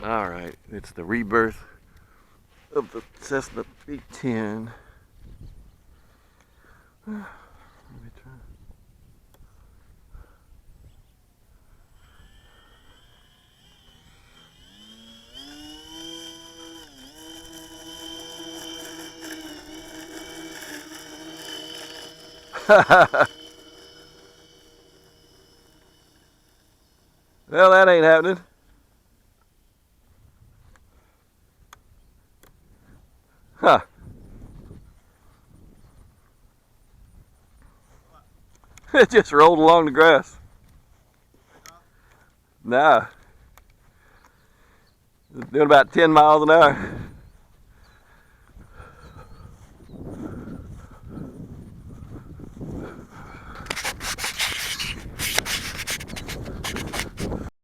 All right, it's the rebirth of the Cessna B10. Let me try. Well, that ain't happening. Huh. It just rolled along the grass. Nah. It's doing about 10 miles an hour.